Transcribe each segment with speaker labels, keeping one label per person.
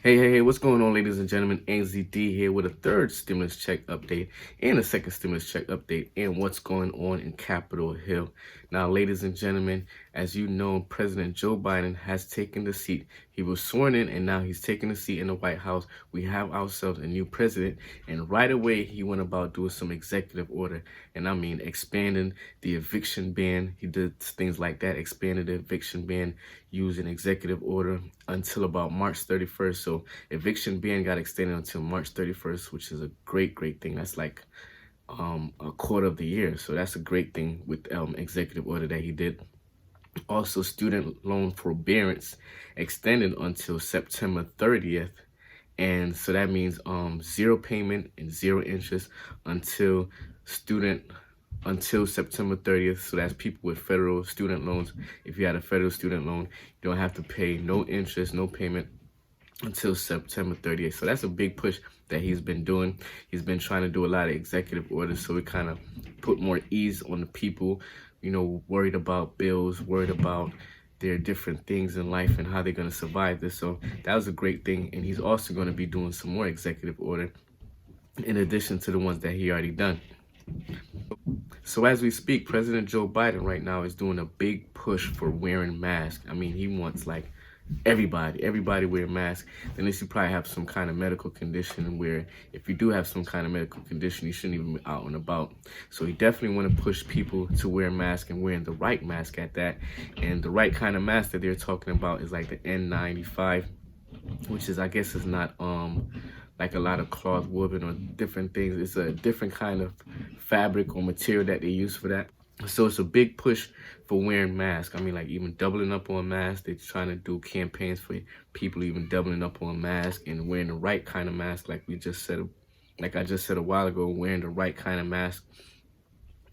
Speaker 1: Hey, what's going on, ladies and gentlemen? NZD here with a third stimulus check update and a second stimulus check update and what's going on in Capitol Hill. Now, ladies and gentlemen, as you know, President Joe Biden has taken the seat. He was sworn in and now he's taking the seat in the White House. We have ourselves a new president, and right away he went about doing some executive order, and I mean expanding the eviction ban. He did things like that, expanded the eviction ban using executive order until about March 31st. So eviction ban got extended until March 31st, which is a great thing. That's like a quarter of the year. So that's a great thing with executive order that he did. Also, student loan forbearance extended until September 30th. And so that means zero payment and zero interest until student until September 30th. So that's people with federal student loans. If you had a federal student loan, you don't have to pay no interest, no payment until September 30th. So that's a big push that he's been doing. He's been trying to do a lot of executive orders, so it kind of put more ease on the people, you know, worried about bills, worried about their different things in life and how they're going to survive this. So that was a great thing. And he's also going to be doing some more executive order in addition to the ones that he already done. So as we speak, President Joe Biden right now is doing a big push for wearing masks. I mean, he wants like everybody wear a mask, unless you probably have some kind of medical condition where if you do have some kind of medical condition, you shouldn't even be out and about. So he definitely want to push people to wear a mask and wearing the right mask at that. And the right kind of mask that they're talking about is like the N95, which is, I guess, is not like a lot of cloth woven or different things. It's a different kind of fabric or material that they use for that. So it's a big push for wearing masks. I mean, like even doubling up on masks. They're trying to do campaigns for people even doubling up on masks and wearing the right kind of mask, like I just said a while ago, wearing the right kind of mask.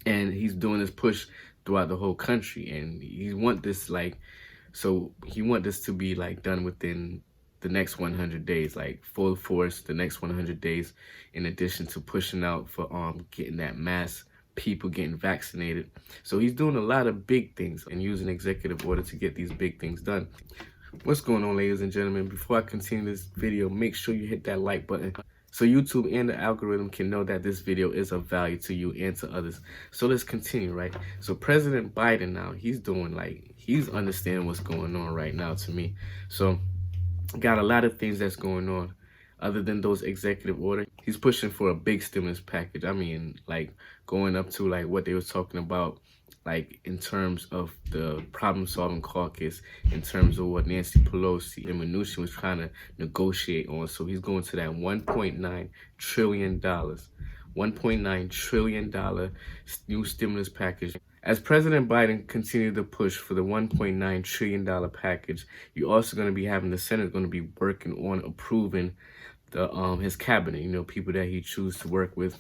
Speaker 1: And he's doing this push throughout the whole country, and he want this to be like done within the next 100 days, like full force the next 100 days, in addition to pushing out for getting that mass people getting vaccinated. So he's doing a lot of big things and using executive order to get these big things done. What's going on, ladies and gentlemen? Before I continue this video, make sure you hit that like button so YouTube and the algorithm can know that this video is of value to you and to others. So let's continue, right? So President Biden now, he's understanding what's going on right now to me. So got a lot of things that's going on other than those executive orders. He's pushing for a big stimulus package. I mean, like going up to like what they were talking about, like in terms of the problem-solving caucus, in terms of what Nancy Pelosi and Mnuchin was trying to negotiate on. So he's going to that $1.9 trillion, $1.9 trillion new stimulus package. As President Biden continued to push for the $1.9 trillion package, you're also going to be having the Senate going to be working on approving the his cabinet, you know, people that he chooses to work with,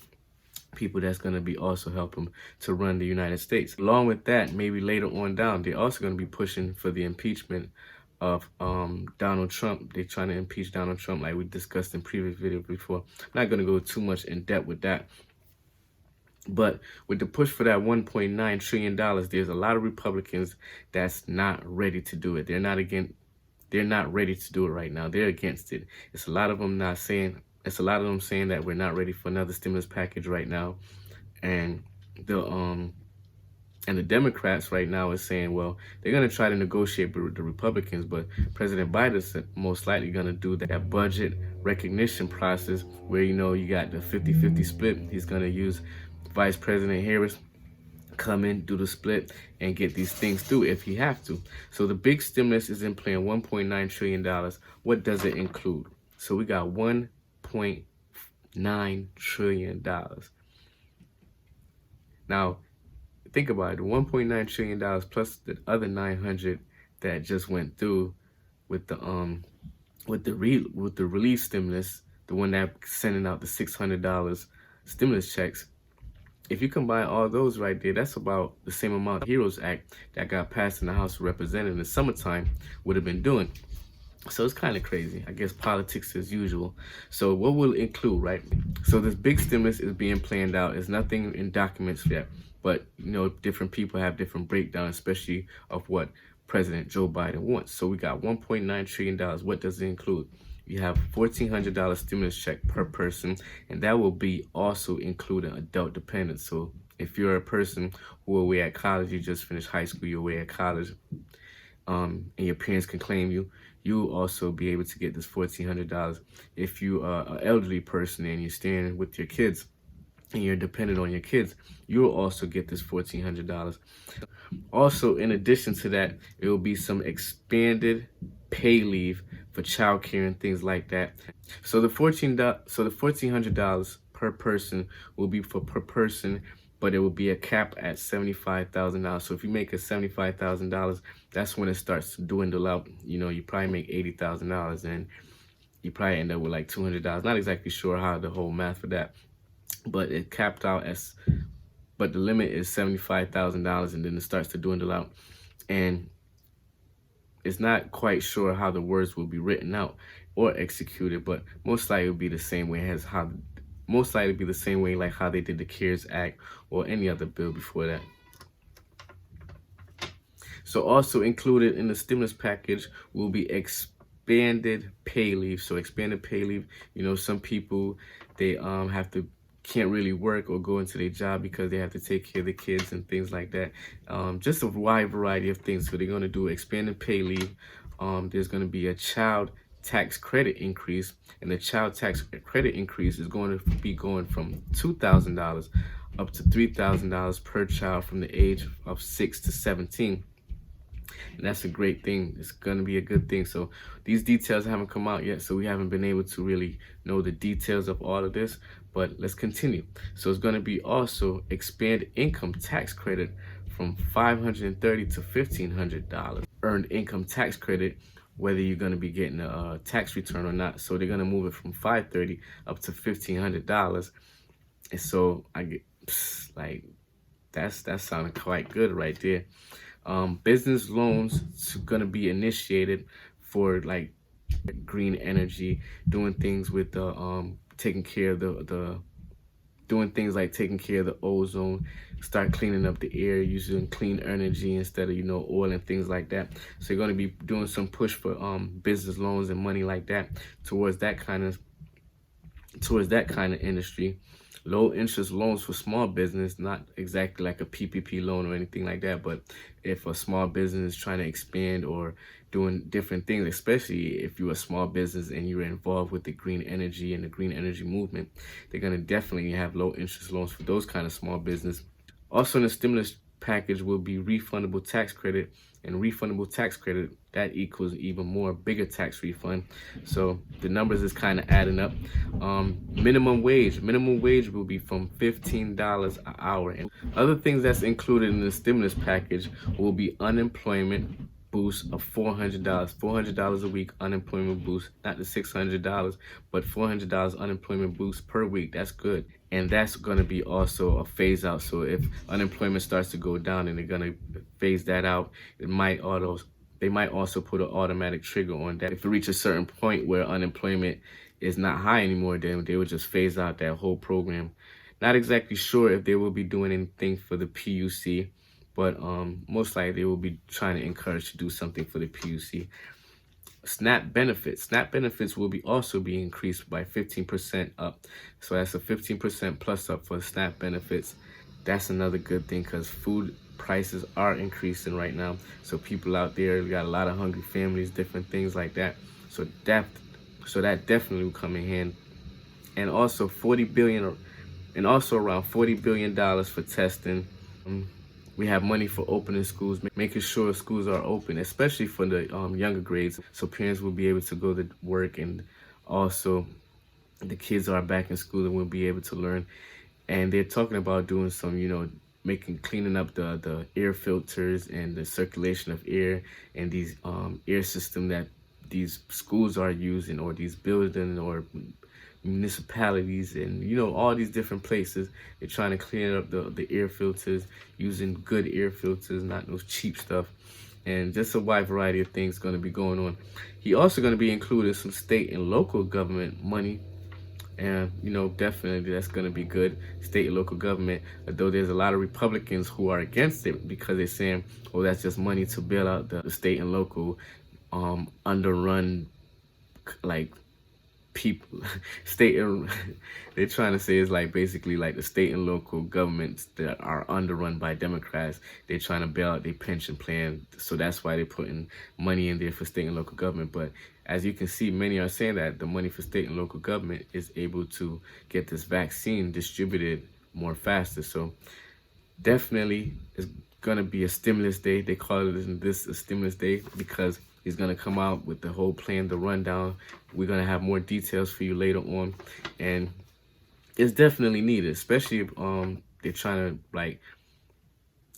Speaker 1: people that's going to be also help him to run the United States. Along with that, maybe later on down, they're also going to be pushing for the impeachment of Donald Trump. They're trying to impeach Donald Trump, like we discussed in previous videos before. I'm not going to go too much in depth with that. But with the push for that $1.9 trillion, there's a lot of Republicans that's not ready to do it. They're not ready to do it right now. They're against it. It's a lot of them saying that we're not ready for another stimulus package right now. And the Democrats right now is saying, well, they're going to try to negotiate with the Republicans, but President Biden is most likely going to do that budget recognition process where, you know, you got the 50-50 split. He's going to use Vice President Harris come in, do the split, and get these things through if he have to. So the big stimulus is in plan, $1.9 trillion. What does it include? So we got $1.9 trillion. Now, think about it, $1.9 trillion plus the other 900 that just went through with the relief stimulus, the one that sending out the $600 stimulus checks. If you combine all those right there, that's about the same amount the HEROES Act that got passed in the House of Representatives in the summertime would have been doing. So it's kind of crazy. I guess politics as usual. So what will it include, right? So this big stimulus is being planned out. There's nothing in documents yet, but you know, different people have different breakdowns, especially of what President Joe Biden wants. So we got $1.9 trillion. What does it include? You have $1,400 stimulus check per person, and that will be also including adult dependents. So if you're a person who are away at college, you just finished high school, you're away at college, and your parents can claim you, you'll also be able to get this $1,400. If you are an elderly person and you're staying with your kids and you're dependent on your kids, you'll also get this $1,400. Also, in addition to that, it will be some expanded pay leave for childcare and things like that. So the $1,400 per person will be for per person, but it will be a cap at $75,000. So if you make a $75,000, that's when it starts to dwindle out. You know, you probably make $80,000 and you probably end up with like $200. Not exactly sure how the whole math for that, but it capped out as, but the limit is $75,000, and then it starts to dwindle out. And it's not quite sure how the words will be written out or executed, but most likely it'll be the same way as how, most likely be the same way like how they did the CARES Act or any other bill before that. So also included in the stimulus package will be expanded pay leave. So expanded pay leave, you know, some people, they can't really work or go into their job because they have to take care of the kids and things like that. Just a wide variety of things. So they're going to do expanded pay leave. There's going to be a child tax credit increase, and the child tax credit increase is going to be going from $2,000 up to $3,000 per child from the age of 6 to 17. And that's a great thing. It's going to be a good thing. So these details haven't come out yet, so we haven't been able to really know the details of all of this, but let's continue. So it's going to be also expand income tax credit from $530 to $1,500. Earned income tax credit, whether you're going to be getting a tax return or not. So they're going to move it from $530 up to $1,500. And so I get like, that sounded quite good right there. Business loans going to be initiated for like green energy, doing things with the taking care of doing things like taking care of the ozone, start cleaning up the air using clean energy instead of, you know, oil and things like that. So you're going to be doing some push for business loans and money like that towards that kind of industry. Low interest loans for small business, not exactly like a PPP loan or anything like that, but if a small business is trying to expand or doing different things, especially if you're a small business and you're involved with the green energy and the green energy movement, they're going to definitely have low interest loans for those kind of small business. Also in the stimulus package will be refundable tax credit, and refundable tax credit, that equals even more bigger tax refund. So the numbers is kind of adding up. Minimum wage will be from $15 an hour. And other things that's included in the stimulus package will be unemployment boost of $400 a week, unemployment boost, not the $600, but $400 unemployment boost per week. That's good. And that's going to be also a phase out. So if unemployment starts to go down and they're going to phase that out, they might also put an automatic trigger on that. If it reaches a certain point where unemployment is not high anymore, then they would just phase out that whole program. Not exactly sure if they will be doing anything for the PUC, but most likely they will be trying to encourage to do something for the PUC. SNAP benefits will also be increased by 15% up. So that's a 15% plus up for SNAP benefits. That's another good thing because food prices are increasing right now. So people out there, we got a lot of hungry families, different things like that. So that definitely will come in hand. And also around $40 billion for testing. We have money for opening schools, making sure schools are open, especially for the younger grades, so parents will be able to go to work, and also the kids are back in school and will be able to learn. And they're talking about doing some, you know, cleaning up the air filters and the circulation of air and these air system that these schools are using, or these buildings or municipalities, and you know, all these different places. They're trying to clean up the air filters, using good air filters, not those cheap stuff. And just a wide variety of things going to be going on. He also going to be including some state and local government money And, definitely that's going to be good. State and local government, though there's a lot of Republicans who are against it because they're saying, well, that's just money to bail out the state and local underrun, like, people. State and they're trying to say it's like basically like the state and local governments that are underrun by Democrats. They're trying to bail out their pension plan, so that's why they're putting money in there for state and local government. But as you can see, many are saying that the money for state and local government is able to get this vaccine distributed more faster. So definitely it's gonna be a stimulus day. They call this a stimulus day because he's gonna come out with the whole plan, the rundown. We're gonna have more details for you later on, and it's definitely needed, especially if they're trying to like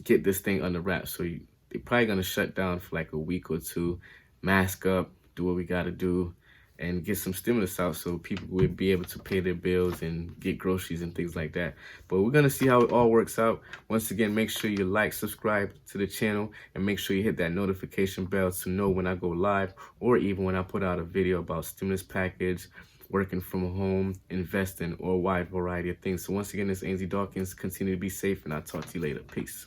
Speaker 1: get this thing under wraps. So they're probably gonna shut down for like a week or two, mask up, do what we gotta do, and get some stimulus out so people will be able to pay their bills and get groceries and things like that. But we're gonna see how it all works out. Once again, make sure you like, subscribe to the channel, and make sure you hit that notification bell to know when I go live or even when I put out a video about stimulus package, working from home, investing, or a wide variety of things. So once again, this is Ainsley Dawkins. Continue to be safe, and I'll talk to you later. Peace.